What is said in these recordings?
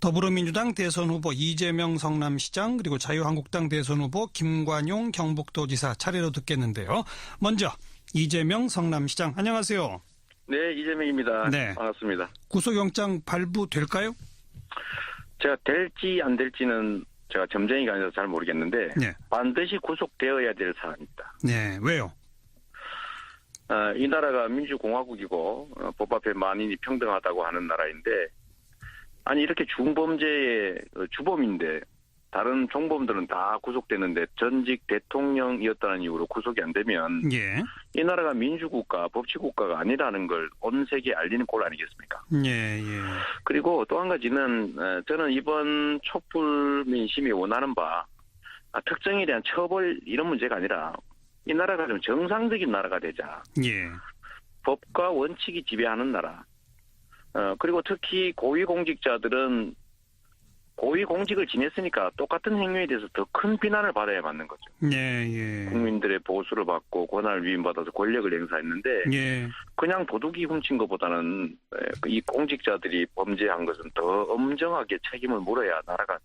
더불어민주당 대선 후보 이재명 성남시장 그리고 자유한국당 대선 후보 김관용 경북도지사 차례로 듣겠는데요. 먼저 이재명 성남시장 안녕하세요. 네, 이재명입니다. 네. 반갑습니다. 구속영장 발부될까요? 제가 될지 안 될지는 제가 점쟁이가 아니라서 잘 모르겠는데 네. 반드시 구속되어야 될 사안입니다. 네, 왜요? 이 나라가 민주공화국이고 법 앞에 만인이 평등하다고 하는 나라인데 아니 이렇게 중범죄의 주범인데 다른 종범들은 다 구속되는데 전직 대통령이었다는 이유로 구속이 안 되면 예. 이 나라가 민주국가, 법치국가가 아니라는 걸 온 세계에 알리는 꼴 아니겠습니까? 예, 예. 그리고 또 한 가지는 저는 이번 촛불 민심이 원하는 바 특정에 대한 처벌 이런 문제가 아니라 이 나라가 좀 정상적인 나라가 되자. 예. 법과 원칙이 지배하는 나라. 그리고 특히 고위공직자들은 고위공직을 지냈으니까 똑같은 행위에 대해서 더 큰 비난을 받아야 맞는 거죠. 예, 예. 국민들의 보수를 받고 권한을 위임받아서 권력을 행사했는데 예. 그냥 도둑이 훔친 것보다는 이 공직자들이 범죄한 것은 더 엄정하게 책임을 물어야 나라가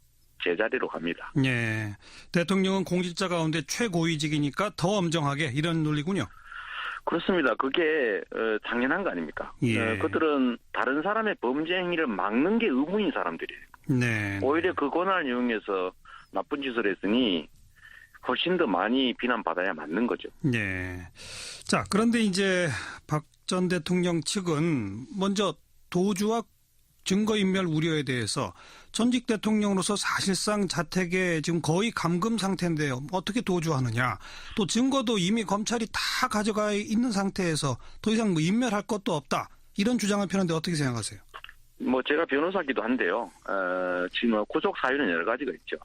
제자리로 갑니다. 예. 대통령은 공직자 가운데 최고위직이니까 더 엄정하게 이런 논리군요. 그렇습니다. 그게 당연한 거 아닙니까? 예. 그들은 다른 사람의 범죄 행위를 막는 게 의무인 사람들이에요. 네. 오히려 그 권한을 이용해서 나쁜 짓을 했으니 훨씬 더 많이 비난받아야 맞는 거죠. 네. 자, 그런데 이제 박 전 대통령 측은 먼저 도주와 증거인멸 우려에 대해서 전직 대통령으로서 사실상 자택에 지금 거의 감금 상태인데요. 어떻게 도주하느냐. 또 증거도 이미 검찰이 다 가져가 있는 상태에서 더 이상 뭐 인멸할 것도 없다. 이런 주장을 펴는데 어떻게 생각하세요? 제가 변호사기도 한데요. 지금 구속 사유는 여러 가지가 있죠.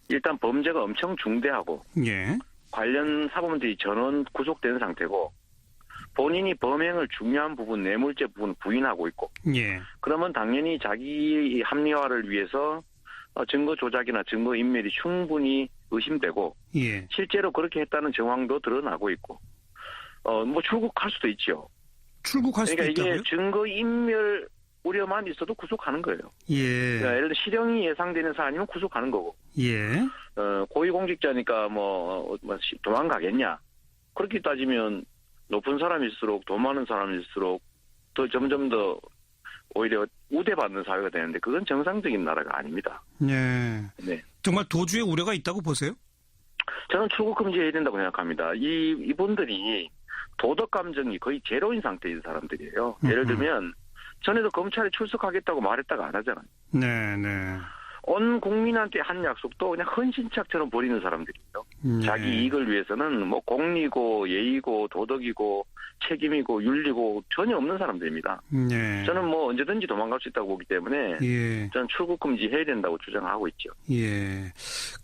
일단 범죄가 엄청 중대하고 예. 관련 사범들이 전원 구속된 상태고 본인이 범행을 중요한 부분, 뇌물죄 부분 부인하고 있고 예. 그러면 당연히 자기 합리화를 위해서 증거 조작이나 증거 인멸이 충분히 의심되고 예. 실제로 그렇게 했다는 정황도 드러나고 있고 출국할 수도 있죠. 출국할 수도 그러니까 있다고요? 이게 증거 인멸 우려만 있어도 구속하는 거예요. 예. 그러니까 예를 들어 실형이 예상되는 사안이면 구속하는 거고 예. 고위공직자니까 도망가겠냐. 그렇게 따지면 높은 사람일수록 돈 많은 사람일수록 더 점점 더 오히려 우대받는 사회가 되는데 그건 정상적인 나라가 아닙니다. 네. 네. 정말 도주의 우려가 있다고 보세요? 저는 출국 금지해야 된다고 생각합니다. 이분들이 도덕 감정이 거의 제로인 상태인 사람들이에요. 예를 들면 전에도 검찰에 출석하겠다고 말했다가 안 하잖아요. 네, 네. 온 국민한테 한 약속도 그냥 헌신착처럼 버리는 사람들이에요. 네. 자기 이익을 위해서는 공리고 예의고 도덕이고 책임이고 윤리고 전혀 없는 사람들입니다. 네. 저는 언제든지 도망갈 수 있다고 보기 때문에 예. 저는 출국 금지해야 된다고 주장하고 있죠. 예.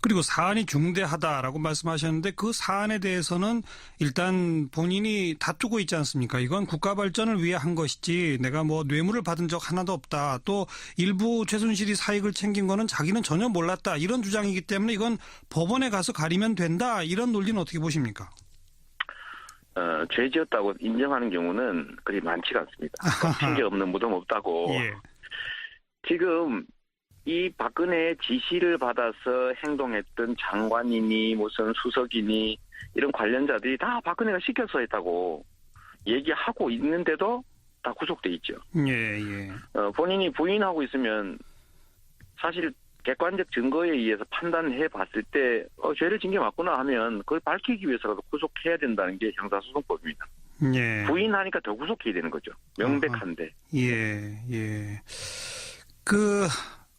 그리고 사안이 중대하다라고 말씀하셨는데 그 사안에 대해서는 일단 본인이 다투고 있지 않습니까? 이건 국가 발전을 위해 한 것이지 내가 뇌물을 받은 적 하나도 없다. 또 일부 최순실이 사익을 챙긴 거는 자기는 전혀 몰랐다. 이런 주장이기 때문에 이건 법원에 가서 가리면 된다. 이런 논리는 어떻게 보십니까? 죄 지었다고 인정하는 경우는 그리 많지가 않습니다. 핑계 없는 무덤 없다고. 예. 지금 이 박근혜의 지시를 받아서 행동했던 장관이니 무슨 수석이니 이런 관련자들이 다 박근혜가 시켜서 했다고 얘기하고 있는데도 다 구속돼 있죠. 예, 예. 본인이 부인하고 있으면 사실 객관적 증거에 의해서 판단해 봤을 때 죄를 진 게 맞구나 하면 그걸 밝히기 위해서라도 구속해야 된다는 게 형사소송법입니다. 예. 부인하니까 더 구속해야 되는 거죠. 명백한데. 예, 예.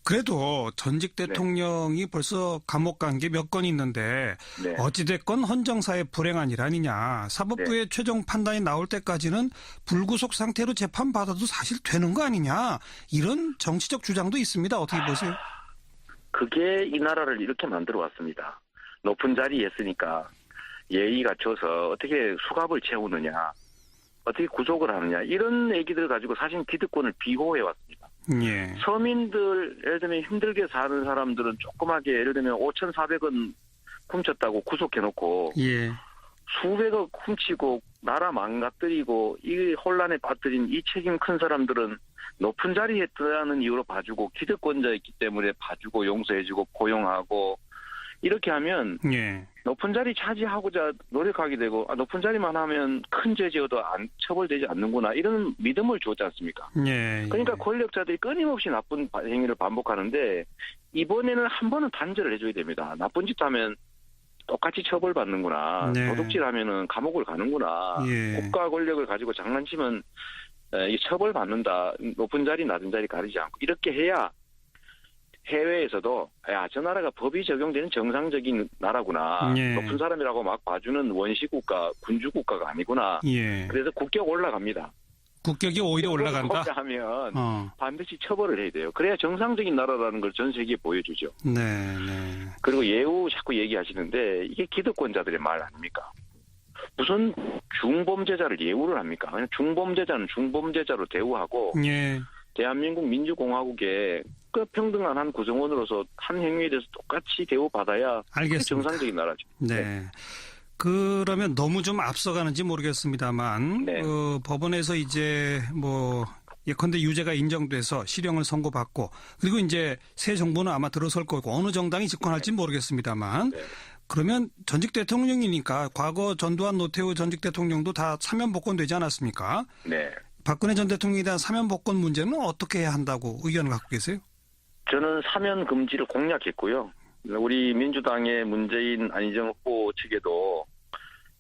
그래도 전직 대통령이 벌써 감옥 간 게 몇 건 있는데 네. 어찌됐건 헌정사의 불행한 일 아니냐. 사법부의 최종 판단이 나올 때까지는 불구속 상태로 재판받아도 사실 되는 거 아니냐. 이런 정치적 주장도 있습니다. 어떻게 보세요? 그게 이 나라를 이렇게 만들어 왔습니다. 높은 자리에 있으니까 예의 갖춰서 어떻게 수갑을 채우느냐. 어떻게 구속을 하느냐. 이런 얘기들 가지고 사실 기득권을 비호해 왔습니다. 예. 서민들 예를 들면 힘들게 사는 사람들은 조그맣게 예를 들면 5,400원 훔쳤다고 구속해놓고 예. 수백억 훔치고 나라 망가뜨리고 이 혼란에 빠뜨린 이 책임 큰 사람들은 높은 자리에 있다는 이유로 봐주고 기득권자였기 때문에 봐주고 용서해주고 고용하고 이렇게 하면 예. 높은 자리 차지하고자 노력하게 되고 높은 자리만 하면 큰 죄 지어도 안 처벌되지 않는구나 이런 믿음을 주었지 않습니까? 예. 그러니까 권력자들이 끊임없이 나쁜 행위를 반복하는데 이번에는 한 번은 단절을 해줘야 됩니다. 나쁜 짓 하면 똑같이 처벌받는구나. 네. 도둑질하면은 감옥을 가는구나. 예. 국가 권력을 가지고 장난치면 이 처벌받는다. 높은 자리 낮은 자리 가리지 않고 이렇게 해야 해외에서도 저 나라가 법이 적용되는 정상적인 나라구나. 예. 높은 사람이라고 막 봐주는 원시국가, 군주국가가 아니구나. 예. 그래서 국격 올라갑니다. 국격이 오히려 올라간다. 하면 어. 반드시 처벌을 해야 돼요. 그래야 정상적인 나라라는 걸 전 세계에 보여주죠. 네, 네. 그리고 예우 자꾸 얘기하시는데 이게 기득권자들의 말 아닙니까? 무슨 중범죄자를 예우를 합니까? 그냥 중범죄자는 중범죄자로 대우하고 예. 대한민국 민주공화국의 그 평등한 한 구성원으로서 한 행위에 대해서 똑같이 대우받아야 그게 알겠습니다. 정상적인 나라죠. 네. 그러면 너무 좀 앞서가는지 모르겠습니다만 네. 법원에서 이제 뭐 예컨대 유죄가 인정돼서 실형을 선고받고 그리고 이제 새 정부는 아마 들어설 거고 어느 정당이 집권할지 모르겠습니다만 네. 그러면 전직 대통령이니까 과거 전두환 노태우 전직 대통령도 다 사면 복권되지 않았습니까? 네. 박근혜 전 대통령에 대한 사면 복권 문제는 어떻게 해야 한다고 의견을 갖고 계세요? 저는 사면 금지를 공약했고요. 우리 민주당의 문재인 안희정 후보 측에도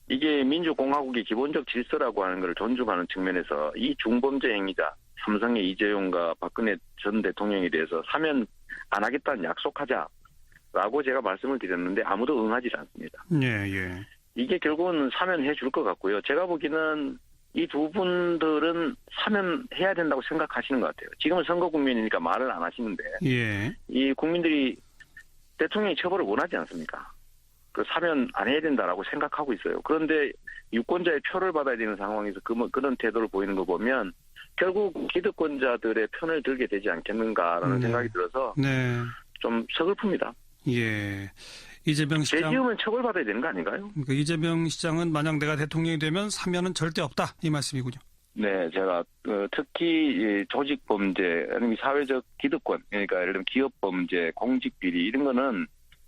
이게 민주공화국의 기본적 질서라고 하는 것을 존중하는 측면에서 이 중범죄 행위자 삼성의 이재용과 박근혜 전 대통령에 대해서 사면 안 하겠다는 약속하자라고 제가 말씀을 드렸는데 아무도 응하지 않습니다. 예, 예. 이게 결국은 사면해 줄 것 같고요. 제가 보기에는 이 두 분들은 사면해야 된다고 생각하시는 것 같아요. 지금은 선거 국면이니까 말을 안 하시는데 예. 이 국민들이 대통령이 처벌을 원하지 않습니까? 그 사면 안 해야 된다라고 생각하고 있어요. 그런데 유권자의 표를 받아야 되는 상황에서 그런 태도를 보이는 거 보면 결국 기득권자들의 편을 들게 되지 않겠는가라는 생각이 들어서 네. 좀 서글픕니다. 예. 이재명 죄 시장. 지으면 처벌받아야 되는 거 아닌가요? 그러니까 이재명 시장은 만약 내가 대통령이 되면 사면은 절대 없다 이 말씀이군요. 네, 제가 특히 조직 범죄 아니면 사회적 기득권 그러니까 예를 들면 기업 범죄, 공직 비리 이런 거는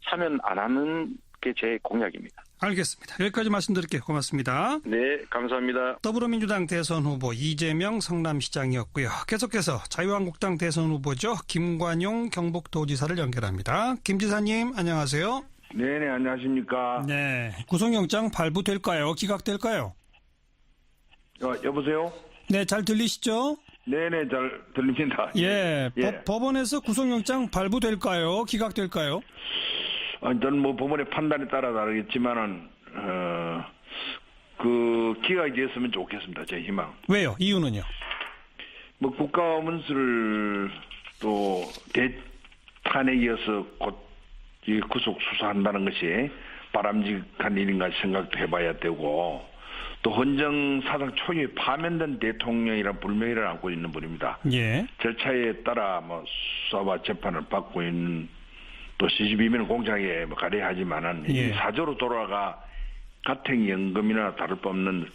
사면 안 하는 게 제 공약입니다. 알겠습니다. 여기까지 말씀드릴게요. 고맙습니다. 네, 감사합니다. 더불어민주당 대선 후보 이재명 성남시장이었고요. 계속해서 자유한국당 대선 후보죠. 김관용 경북도지사를 연결합니다. 김 지사님 안녕하세요. 네네, 안녕하십니까. 네, 구속영장 발부될까요? 기각될까요? 여보세요? 네, 잘 들리시죠? 네네, 잘 들립니다. 예, 예. 법원에서 구속영장 발부될까요? 기각될까요? 저는 뭐 법원의 판단에 따라 다르겠지만은, 기각이 됐으면 좋겠습니다. 제 희망. 왜요? 이유는요? 뭐 국가원수를 또 대탄핵이어서 곧 이 구속 수사한다는 것이 바람직한 일인가 생각도 해봐야 되고, 또 헌정 사상 초유의 파면된 대통령이란 불명예를 안고 있는 분입니다. 예. 절차에 따라 뭐 수사와 재판을 받고 있는 또 시집이면 공정하게 뭐 가려하지만은 예. 이 사저로 돌아가 가택연금이나 다를 바 없는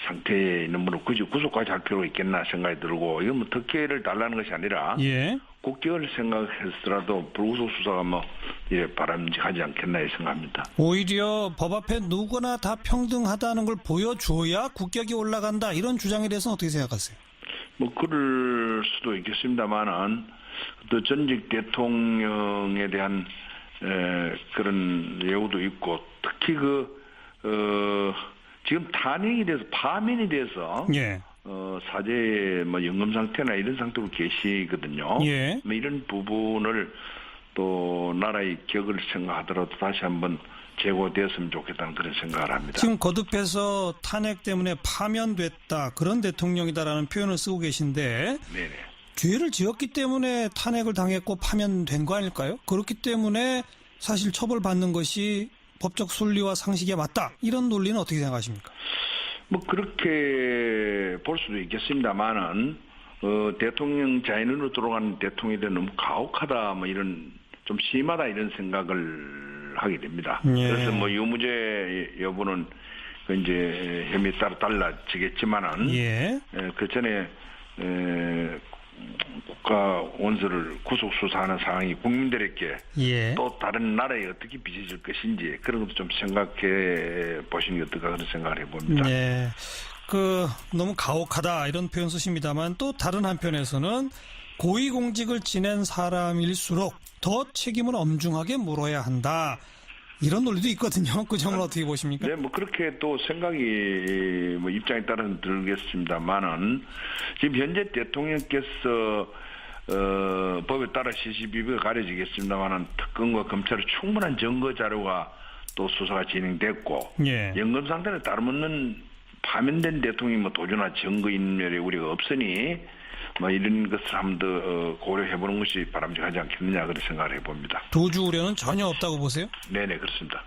상태에 있는 분을 굳이 구속까지 할 필요가 있겠나 생각이 들고 이건 뭐 특혜를 달라는 것이 아니라 예. 국격을 생각해서라도 불구속 수사가 뭐 이래 바람직하지 않겠나 생각합니다. 오히려 법 앞에 누구나 다 평등하다는 걸 보여줘야 국격이 올라간다 이런 주장에 대해서는 어떻게 생각하세요? 뭐 그럴 수도 있겠습니다만은 또 전직 대통령에 대한 그런 예우도 있고 특히 지금 탄핵이 돼서 파면이 돼서 예. 사죄 뭐 연금 상태나 이런 상태로 계시거든요. 예. 뭐 이런 부분을 또 나라의 격을 생각하더라도 다시 한번 제고되었으면 좋겠다는 그런 생각을 합니다. 지금 거듭해서 탄핵 때문에 파면됐다 그런 대통령이다라는 표현을 쓰고 계신데 네네. 죄를 지었기 때문에 탄핵을 당했고 파면된 거 아닐까요? 그렇기 때문에 사실 처벌받는 것이 법적 순리와 상식에 맞다 이런 논리는 어떻게 생각하십니까? 뭐 그렇게 볼 수도 있겠습니다만은 대통령 자인으로 들어가는 대통령에 대해 너무 가혹하다 뭐 이런 좀 심하다 이런 생각을 하게 됩니다. 예. 그래서 뭐 유무죄 여부는 그 이제 혐의에 따라 달라지겠지만은 예. 그 전에 국가 원수를 구속 수사하는 상황이 국민들에게 예. 또 다른 나라에 어떻게 비춰질 것인지 그런 것도 좀 생각해 보시는 게 어떨까 그런 생각을 해봅니다. 네. 너무 가혹하다 이런 표현 쓰십니다만 또 다른 한편에서는 고위공직을 지낸 사람일수록 더 책임을 엄중하게 물어야 한다. 이런 논리도 있거든요. 그 점을 어떻게 보십니까? 네, 뭐 그렇게 또 생각이 뭐 입장에 따라서 들겠습니다만은 지금 현재 대통령께서 법에 따라 시시비비가 가려지겠습니다만은 특검과 검찰의 충분한 증거 자료가 또 수사가 진행됐고 예. 연금 상태는 다름없는 파면된 대통령이 뭐 도주나 증거인멸의 우려가 없으니 뭐 이런 것을 한번 더 고려해보는 것이 바람직하지 않겠느냐 그런 생각을 해봅니다. 도주 우려는 전혀 없다고 보세요? 네네 그렇습니다.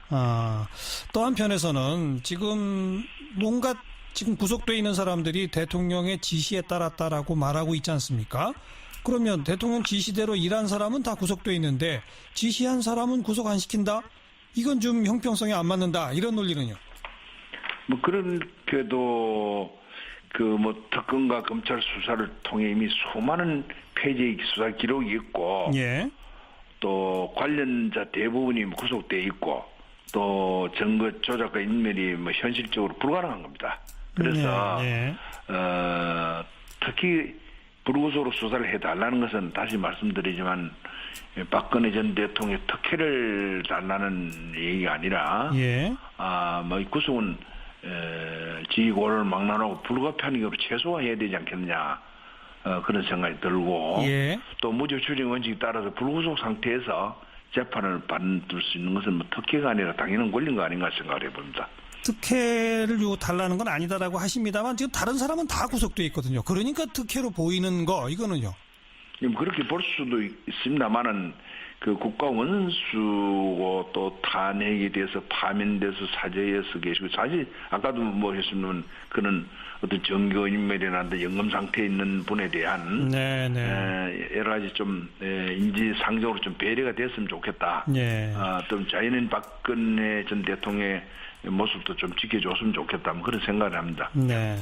또 한편에서는 지금 뭔가 지금 구속돼 있는 사람들이 대통령의 지시에 따랐다라고 말하고 있지 않습니까? 그러면 대통령 지시대로 일한 사람은 다 구속돼 있는데 지시한 사람은 구속 안 시킨다? 이건 좀 형평성에 안 맞는다. 이런 논리는요? 뭐 그렇게도 뭐 특검과 검찰 수사를 통해 이미 수많은 폐지의 수사 기록이 있고 예. 또 관련자 대부분이 구속돼 있고 또 증거 조작과 인멸이 뭐 현실적으로 불가능한 겁니다. 그래서 예. 특히 불구속으로 수사를 해달라는 것은 다시 말씀드리지만 박근혜 전 대통령의 특혜를 달라는 얘기가 아니라 예. 뭐 이 구속은 지휘권을 막론하고 불가피한 경우로 최소화해야 되지 않겠느냐 그런 생각이 들고 예. 또 무죄 추정 원칙에 따라서 불구속 상태에서 재판을 받을 수 있는 것은 뭐 특혜가 아니라 당연한 권리인 거 아닌가 생각을 해봅니다. 특혜를 달라는 건 아니다라고 하십니다만 지금 다른 사람은 다 구속돼 있거든요. 그러니까 특혜로 보이는 거 이거는요. 그렇게 볼 수도 있습니다만은 그 국가 원수고 또 탄핵에 대해서 파면돼서 사죄해서 계시고 사실 아까도 뭐 했으면 그는 어떤 정교인멸이나 연금 상태에 있는 분에 대한 여러 가지 좀 인지상정으로 좀 배려가 됐으면 좋겠다. 예. 또 자연인 박근혜 전 대통령의 모습도 좀 지켜줬으면 좋겠다. 그런 생각을 합니다. 네.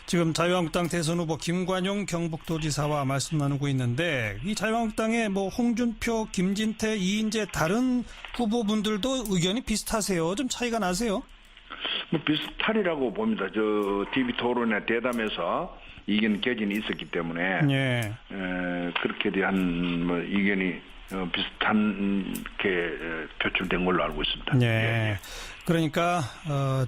지금 자유한국당 대선 후보 김관용 경북도지사와 말씀 나누고 있는데 이 자유한국당의 뭐 홍준표, 김진태, 이인재 다른 후보분들도 의견이 비슷하세요? 좀 차이가 나세요? 뭐 비슷하리라고 봅니다. 저 TV 토론이나 대담에서 이견 개진이 있었기 때문에 예. 그렇게 대한 뭐 의견이 비슷한 게 표출된 걸로 알고 있습니다. 예. 예. 그러니까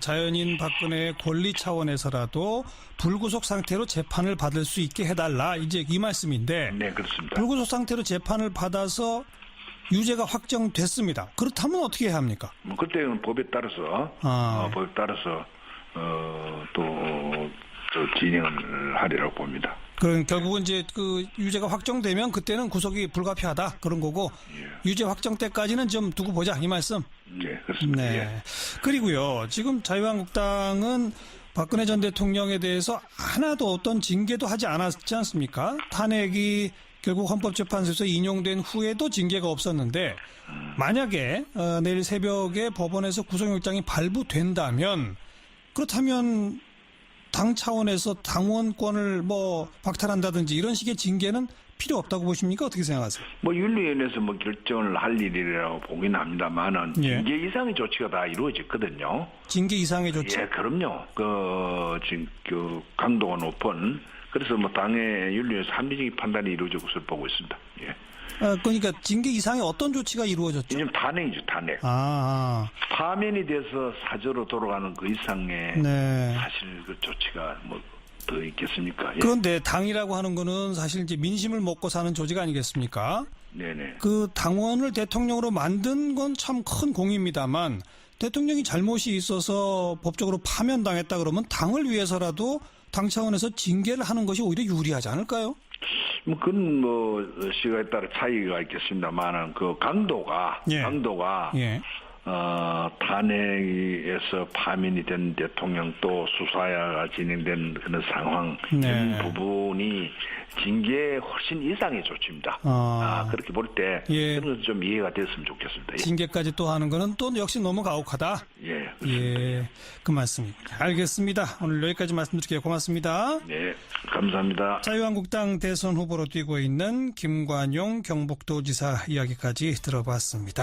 자연인 박근혜의 권리 차원에서라도 불구속 상태로 재판을 받을 수 있게 해달라 이제 이 말씀인데. 네, 그렇습니다. 불구속 상태로 재판을 받아서 유죄가 확정됐습니다. 그렇다면 어떻게 해야 합니까? 그때는 법에 따라서 법에 따라서 또 진행을 하리라고 봅니다. 그럼 결국은 이제 그 유죄가 확정되면 그때는 구속이 불가피하다 그런 거고 유죄 확정 때까지는 좀 두고 보자 이 말씀. 네, 그렇습니다. 네. 예. 그리고요 지금 자유한국당은 박근혜 전 대통령에 대해서 하나도 어떤 징계도 하지 않았지 않습니까? 탄핵이 결국 헌법재판소에서 인용된 후에도 징계가 없었는데 만약에 내일 새벽에 법원에서 구속영장이 발부된다면 그렇다면 당 차원에서 당원권을 뭐 박탈한다든지 이런 식의 징계는 필요 없다고 보십니까? 어떻게 생각하세요? 뭐 윤리위원회에서 뭐 결정을 할 일이라고 보긴 합니다만은 예. 징계 이상의 조치가 다 이루어졌거든요. 징계 이상의 조치? 예, 그럼요. 지금 강도가 높은 그래서 뭐 당의 윤리위에서 합리적인 판단이 이루어지고 있을 보고 있습니다. 예. 그러니까 징계 이상의 어떤 조치가 이루어졌죠? 지금 탄핵이죠, 탄핵. 파면이 돼서 사저로 돌아가는 그 이상의 네. 사실 그 조치가 뭐 더 있겠습니까? 예. 그런데 당이라고 하는 거는 사실 이제 민심을 먹고 사는 조직 아니겠습니까? 네네. 그 당원을 대통령으로 만든 건 참 큰 공입니다만 대통령이 잘못이 있어서 법적으로 파면당했다 그러면 당을 위해서라도 당 차원에서 징계를 하는 것이 오히려 유리하지 않을까요? 뭐 그건 뭐 시각에 따라 차이가 있겠습니다만은 그 강도가 예. 탄핵에서 파면이 된 대통령 또 수사가 진행된 그런 상황 네. 이런 부분이 징계에 훨씬 이상의 조치입니다. 그렇게 볼 때 예. 그런 것도 좀 이해가 됐으면 좋겠습니다. 예. 징계까지 또 하는 거는 또 역시 너무 가혹하다. 예, 예, 그 말씀입니다. 알겠습니다. 오늘 여기까지 말씀드릴게요. 고맙습니다. 네, 감사합니다. 자유한국당 대선 후보로 뛰고 있는 김관용 경북도지사 이야기까지 들어봤습니다.